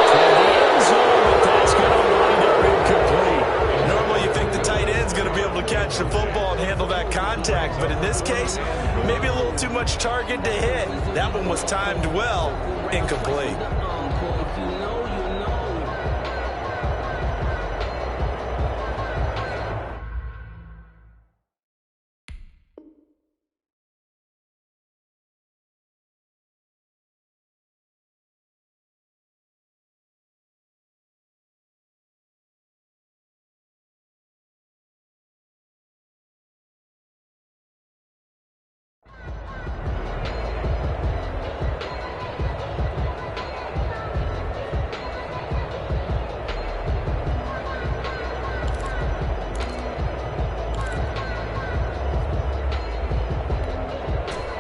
To the end zone, but that's going to wind up incomplete. Normally you think the tight end's going to be able to catch the football and handle that contact, but in this case, maybe a little too much target to hit. That one was timed well, incomplete.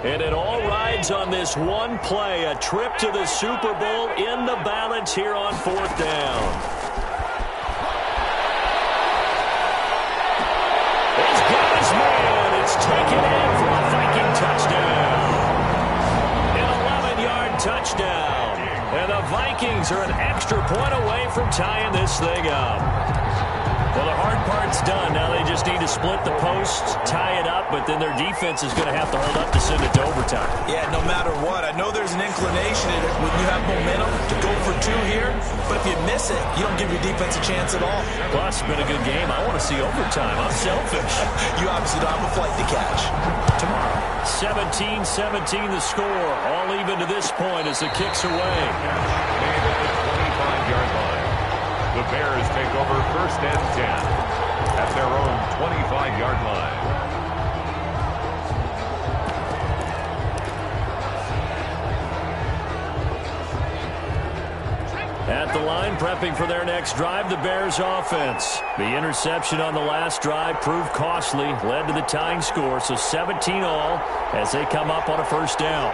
And it all rides on this one play, a trip to the Super Bowl in the balance here on 4th down. He's got his man. It's taken in for a Viking touchdown. An 11-yard touchdown. And the Vikings are an extra point away from tying this thing up. Well, the hard part's done. Now they just need to split the posts, tie it up, but then their defense is going to have to hold up to send it to overtime. Yeah, no matter what. I know there's an inclination in it when you have momentum to go for 2 here, but if you miss it, you don't give your defense a chance at all. Plus, it's been a good game. I want to see overtime. I'm selfish. You obviously don't have a flight to catch. Tomorrow, 17-17 the score. All even to this point as the kick's away. Made at the 25-yard line. The Bears take over 1st and 10 at their own 25-yard line. At the line, prepping for their next drive, the Bears offense. The interception on the last drive proved costly, led to the tying score, so 17 all as they come up on a 1st down.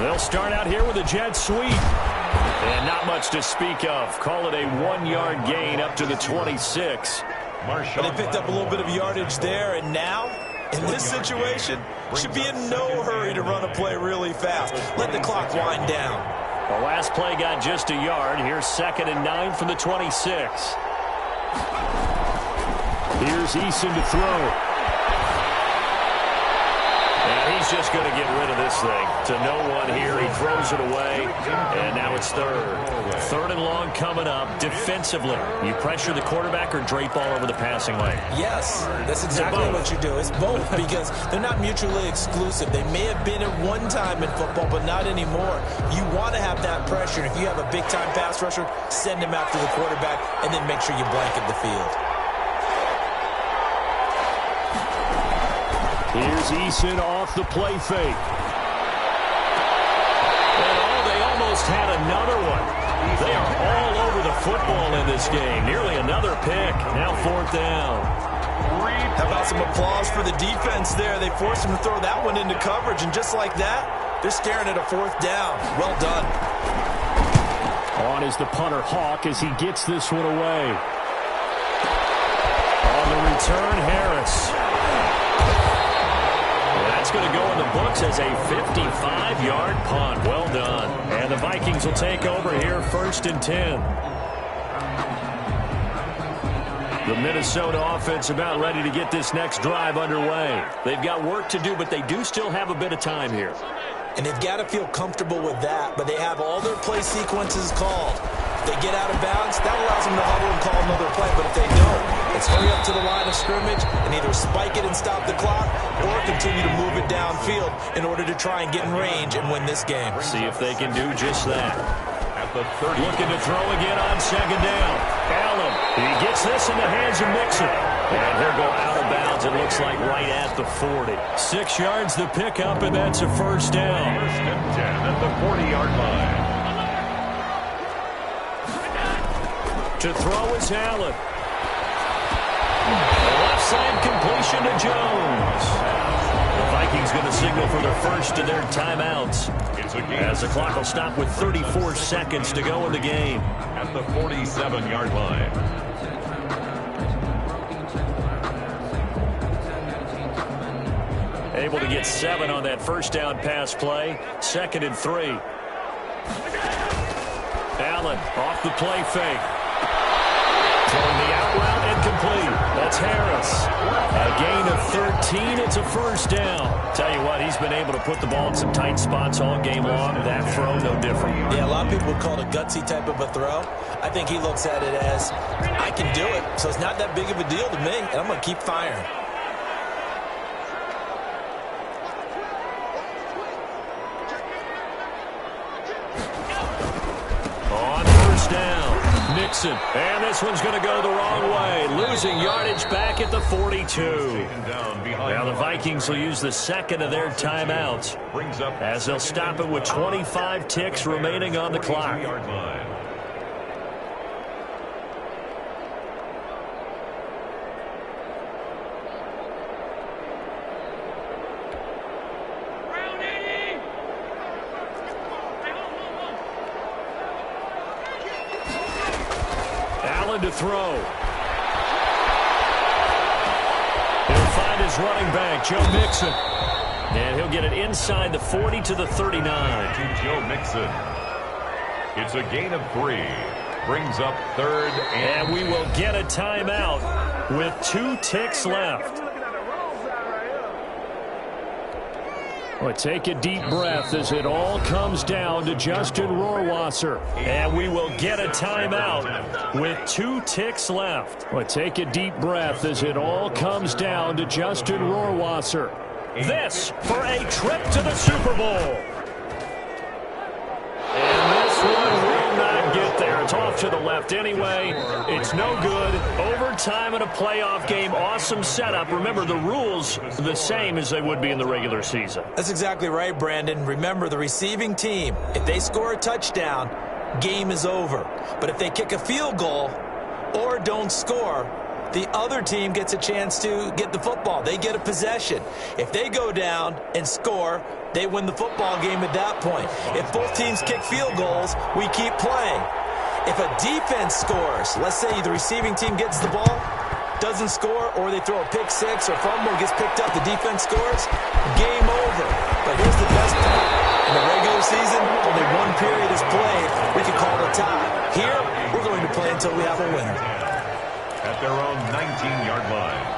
They'll start out here with a jet sweep. And not much to speak of. Call it a 1-yard gain up to the 26. They picked up a little bit of yardage there, and now, in this situation, should be in no hurry to run a play really fast. Let the clock wind down. The last play got just a yard. Here's 2nd and 9 from the 26. Here's Eason to throw. He's just going to get rid of this thing. To no one here. He throws it away. And now it's 3rd. 3rd and long coming up. Defensively, you pressure the quarterback or drape all over the passing lane? Yes, that's exactly what you do. It's both because they're not mutually exclusive. They may have been at one time in football, but not anymore. You want to have that pressure. If you have a big-time pass rusher, send him after the quarterback and then make sure you blanket the field. Here's Eason off the play fake. And they almost had another one. They are all over the football in this game. Nearly another pick. Now 4th down. How about some applause for the defense there? They forced him to throw that one into coverage, and just like that, they're staring at a 4th down. Well done. On is the punter, Hawk, as he gets this one away. On the return, Harris. That's going to go in the books as a 55-yard punt. Well done. And the Vikings will take over here 1st and 10. The Minnesota offense about ready to get this next drive underway. They've got work to do, but they do still have a bit of time here. And they've got to feel comfortable with that, but they have all their play sequences called. If they get out of bounds, that allows them to huddle and call another play, but if they don't, it's hurry up to the line of scrimmage and either spike it and stop the clock or continue to move it downfield in order to try and get in range and win this game. See if they can do just that. At the 30. Looking to throw again on second down. Allen, he gets this in the hands of Mixon. And he'll go out of bounds, it looks like right at the 40. 6 yards the pickup, and that's a first down. First and 10 at the 40-yard line. To throw is Allen. The left side completion to Jones. The Vikings going to signal for their first of their timeouts, as the clock will stop with 34 seconds to go in the game. At the 47-yard line. Able to get 7 on that first down pass play. 2nd and 3. Allen off the play fake. Throwing the out route incomplete. That's Harris. A gain of 13. It's a first down. Tell you what, he's been able to put the ball in some tight spots all game long. That throw, no different. Yeah, a lot of people would call it a gutsy type of a throw. I think he looks at it as, I can do it, so it's not that big of a deal to me, and I'm going to keep firing. Mixon, and this one's going to go the wrong way. Losing yardage back at the 42. Now the Vikings will use the second of their timeouts, as they'll stop it with 25 ticks remaining on the clock. To throw. He'll find his running back, Joe Mixon. And he'll get it inside the 40 to the 39. To Joe Mixon. It's a gain of 3. Brings up 3rd and we will get a timeout with 2 ticks left. Well, take a deep breath as it all comes down to Justin Rohrwasser. And we will get a timeout with 2 ticks left. Well, take a deep breath as it all comes down to Justin Rohrwasser. This for a trip to the Super Bowl. And this one will not get there. It's off to the left anyway. It's no good. Overtime in a playoff game. Awesome setup. Remember, the rules are the same as they would be in the regular season. That's exactly right, Brandon. Remember, the receiving team, if they score a touchdown, game is over. But if they kick a field goal or don't score, the other team gets a chance to get the football. They get a possession. If they go down and score, they win the football game at that point. If both teams kick field goals, we keep playing. If a defense scores, let's say the receiving team gets the ball, doesn't score, or they throw a pick six or fumble, gets picked up, the defense scores, game over. But here's the best part. In the regular season, only one period is played. We can call it a tie. Here, we're going to play until we have a winner. At their own 19-yard line.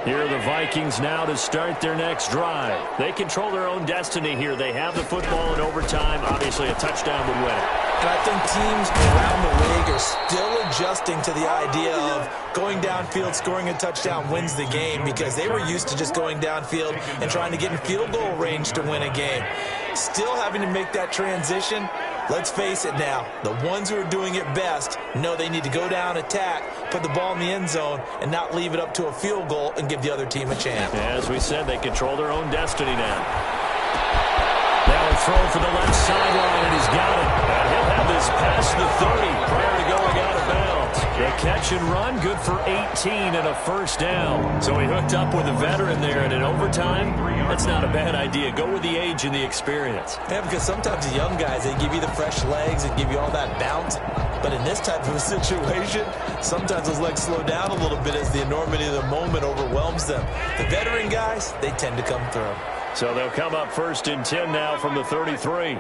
Here are the Vikings now to start their next drive. They control their own destiny here. They have the football in overtime. Obviously, a touchdown would win it. And I think teams around the league are still adjusting to the idea of going downfield, scoring a touchdown wins the game, because they were used to just going downfield and trying to get in field goal range to win a game. Still having to make that transition. Let's face it now, the ones who are doing it best know they need to go down, attack, put the ball in the end zone, and not leave it up to a field goal and give the other team a chance. As we said, they control their own destiny now. Now a throw for the left sideline, and he's got it. And he'll have this past the 30 prior to going out of bounds. The catch and run, good for 18 and a first down. So he hooked up with a veteran there, and in overtime, that's not a bad idea. Go with the age and the experience. Yeah, because sometimes the young guys, they give you the fresh legs and give you all that bounce. But in this type of a situation, sometimes those legs slow down a little bit as the enormity of the moment overwhelms them. The veteran guys, they tend to come through. So they'll come up 1st and 10 now from the 33.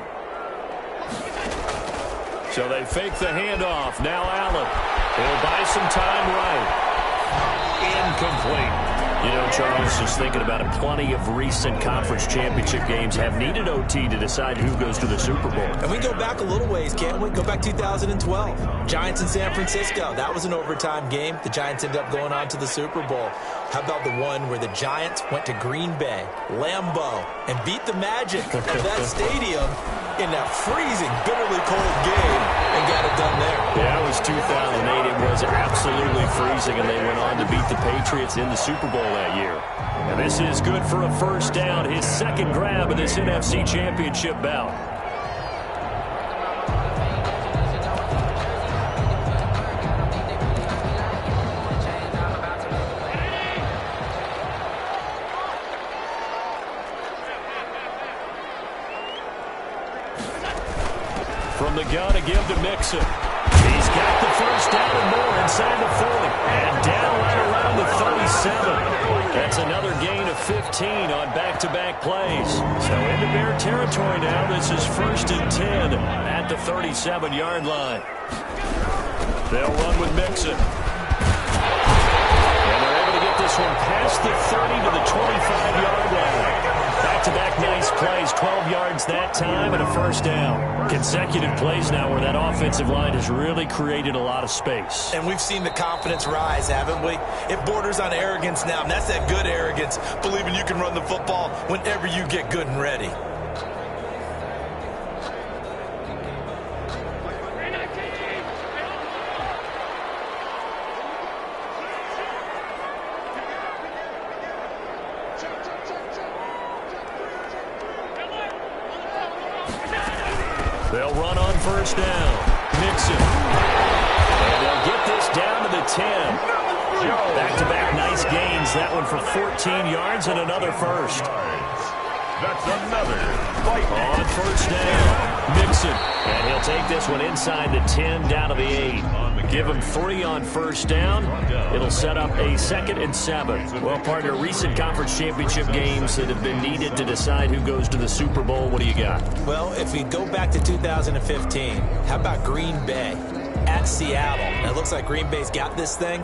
So they fake the handoff. Now Allen. He'll buy some time right. Incomplete. You know, Charles, just thinking about it, plenty of recent conference championship games have needed OT to decide who goes to the Super Bowl. And we go back a little ways, can't we? Go back 2012. Giants in San Francisco. That was an overtime game. The Giants ended up going on to the Super Bowl. How about the one where the Giants went to Green Bay, Lambeau, and beat the Magic of that stadium in that freezing, bitterly cold game and got it done there? Yeah, it was 2008. It was absolutely freezing, and they went on to beat the Patriots in the Super Bowl that year. And this is good for a first down, his second grab of this NFC Championship bout. From the gun to give to Mixon. He's got the first down and more inside the 40. And down right around the 37. That's another gain of 15 on back-to-back plays. So into Bear territory now. This is 1st and 10 at the 37-yard line. They'll run with Mixon. And they're able to get this one past the 30 to the 25-yard line. Back-to-back nice plays, 12 yards that time and a first down. Consecutive plays now where that offensive line has really created a lot of space. And we've seen the confidence rise, haven't we? It borders on arrogance now, and that's that good arrogance, believing you can run the football whenever you get good and ready. They'll run on first down. Mixon. And they'll get this down to the 10. Back-to-back nice gains. That one for 14 yards and another first. That's another fight. On first down. Mixon. And he'll take this one inside the 10 down to the 8. Give him 3 on first down. It'll set up a 2nd and 7. Well, partner, recent conference championship games that have been needed to decide who goes to the Super Bowl. What do you got? Well, if we go back to 2015, how about Green Bay at Seattle? Now, it looks like Green Bay's got this thing.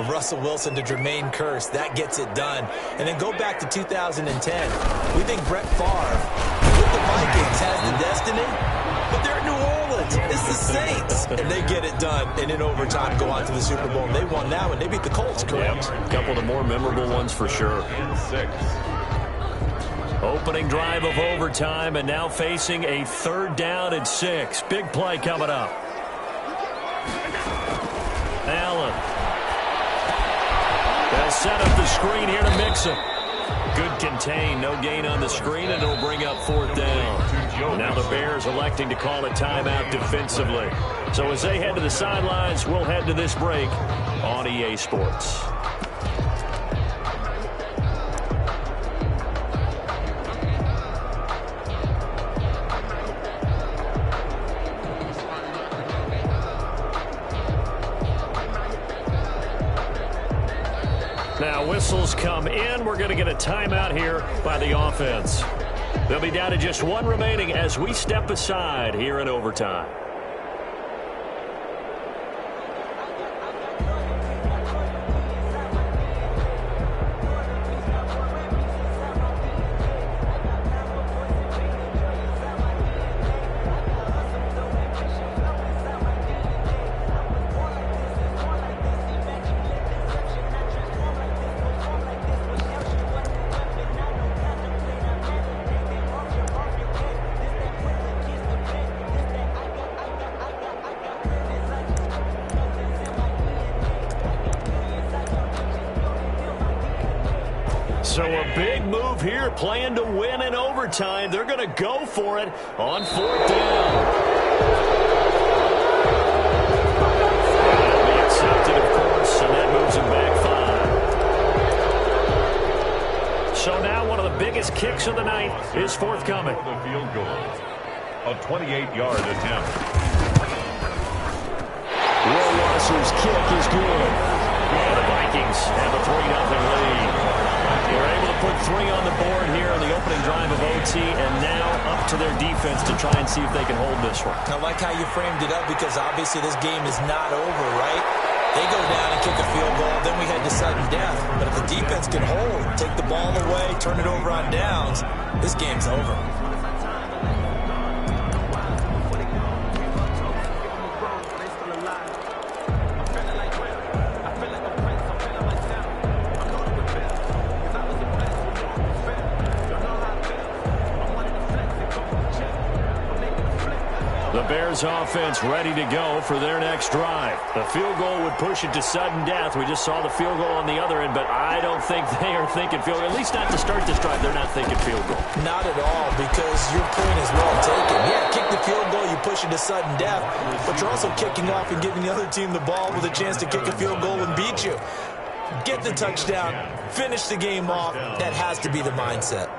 Russell Wilson to Jermaine Kearse, that gets it done. And then go back to 2010. We think Brett Favre with the Vikings has the destiny, but they're in New Orleans. It's the Saints, and they get it done. And in overtime, go on to the Super Bowl. And they won that one. They beat the Colts, correct? Yep. A couple of the more memorable ones for sure. And 6. Opening drive of overtime, and now facing a 3rd down and 6. Big play coming up. Allen. They'll set up the screen here to Mixon. Good contain, no gain on the screen, and it'll bring up 4th down. Now the Bears electing to call a timeout defensively. So as they head to the sidelines, we'll head to this break on EA Sports. Now whistles come in. We're going to get a timeout here by the offense. They'll be down to just 1 remaining as we step aside here in overtime. So a big move here, playing to win in overtime. They're going to go for it on 4th down. That'll be accepted, of course, and that moves him back 5. So now one of the biggest kicks of the night is forthcoming. The field goal. A 28-yard attempt. Rohrwasser's kick is good. And the Vikings have a 3-0 lead. They're able to put 3 on the board here in the opening drive of OT, and now up to their defense to try and see if they can hold this one. I like how you framed it up because obviously this game is not over, right? They go down and kick a field goal, then we head to sudden death. But if the defense can hold, take the ball away, turn it over on downs, this game's over. The Bears offense ready to go for their next drive. The field goal would push it to sudden death. We just saw the field goal on the other end, but I don't think they are thinking field goal. At least not to start this drive. They're not thinking field goal. Not at all, because your point is well taken. Yeah, kick the field goal, you push it to sudden death, but you're also kicking off and giving the other team the ball with a chance to kick a field goal and beat you. Get the touchdown, finish the game off. That has to be the mindset.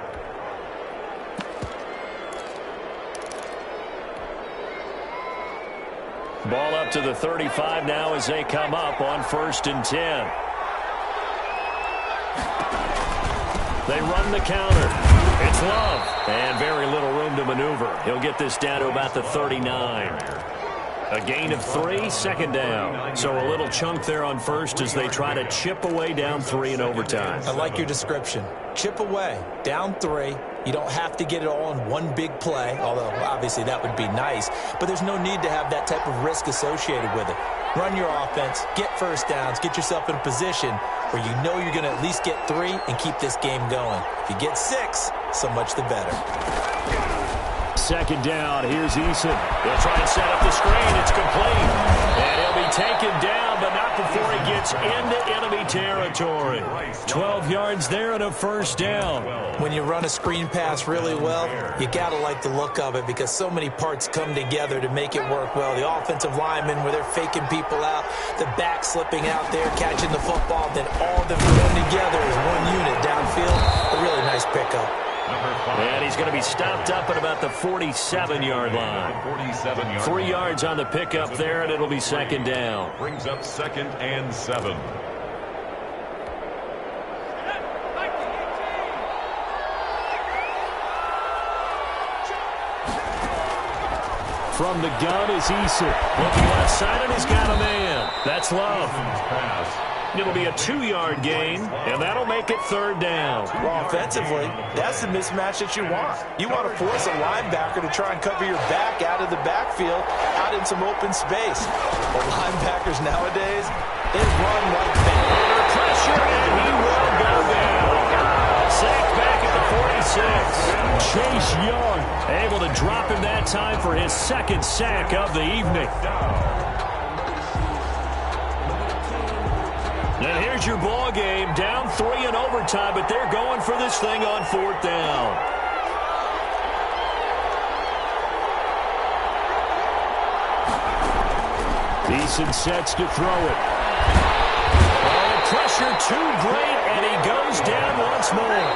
Ball up to the 35 now as they come up on 1st and 10. They run the counter. It's Love. And very little room to maneuver. He'll get this down to about the 39. A gain of 3, 2nd down. So a little chunk there on 1st as they try to chip away down 3 in overtime. I like your description. Chip away, down 3. You don't have to get it all in one big play, although obviously that would be nice. But there's no need to have that type of risk associated with it. Run your offense, get first downs, get yourself in a position where you know you're going to at least get 3 and keep this game going. If you get 6, so much the better. 2nd down, here's Eason. They'll try and set up the screen. It's complete. And he'll be taken down, but not before he gets into enemy territory. 12 yards there and a 1st down. When you run a screen pass really well, you got to like the look of it because so many parts come together to make it work well. The offensive linemen, where they're faking people out, the back slipping out there, catching the football, then all of them thrown together as one unit downfield. A really nice pickup. And he's going to be stopped up at about the 47-yard line. 3 yards on the pickup there, and it'll be 2nd down. Brings up 2nd and 7. From the gun is Eason. Looking left side, and he's got a man. That's Love. It'll be a 2-yard gain, and that'll make it 3rd down. Well, offensively, that's the mismatch that you want. You want to force a linebacker to try and cover your back out of the backfield, out in some open space. But linebackers nowadays, they run like that. Under pressure, and he will go down. Sacked back at the 46. Chase Young able to drop him that time for his 2nd sack of the evening. And here's your ball game, down 3 in overtime, but they're going for this thing on 4th down. Eason sets to throw it. Oh, the pressure too great, and he goes down once more.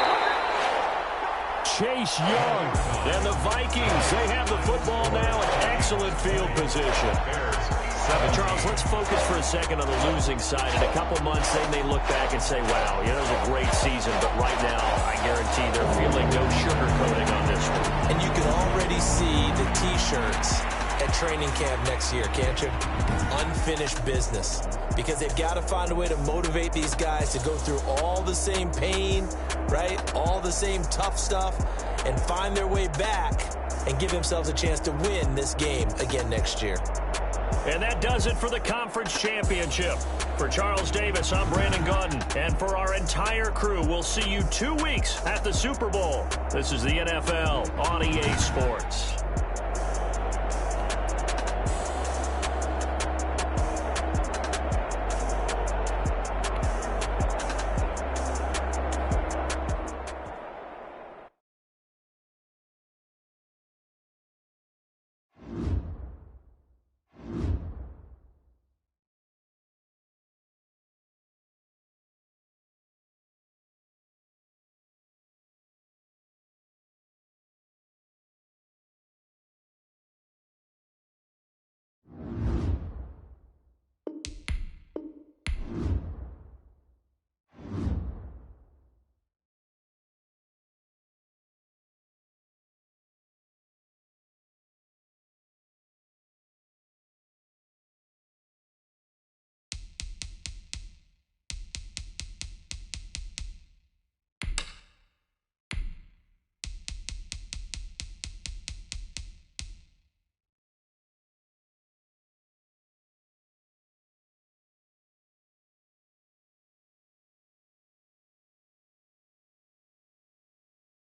Chase Young and the Vikings, they have the football now in excellent field position. Charles, let's focus for a second on the losing side. In a couple months, they may look back and say, wow, it was a great season. But right now, I guarantee they're feeling no sugarcoating on this one. And you can already see the T-shirts at training camp next year, can't you? Unfinished business. Because they've got to find a way to motivate these guys to go through all the same pain, right? All the same tough stuff, and find their way back and give themselves a chance to win this game again next year. And that does it for the conference championship. For Charles Davis, I'm Brandon Gaudin. And for our entire crew, we'll see you 2 weeks at the Super Bowl. This is the NFL on EA Sports.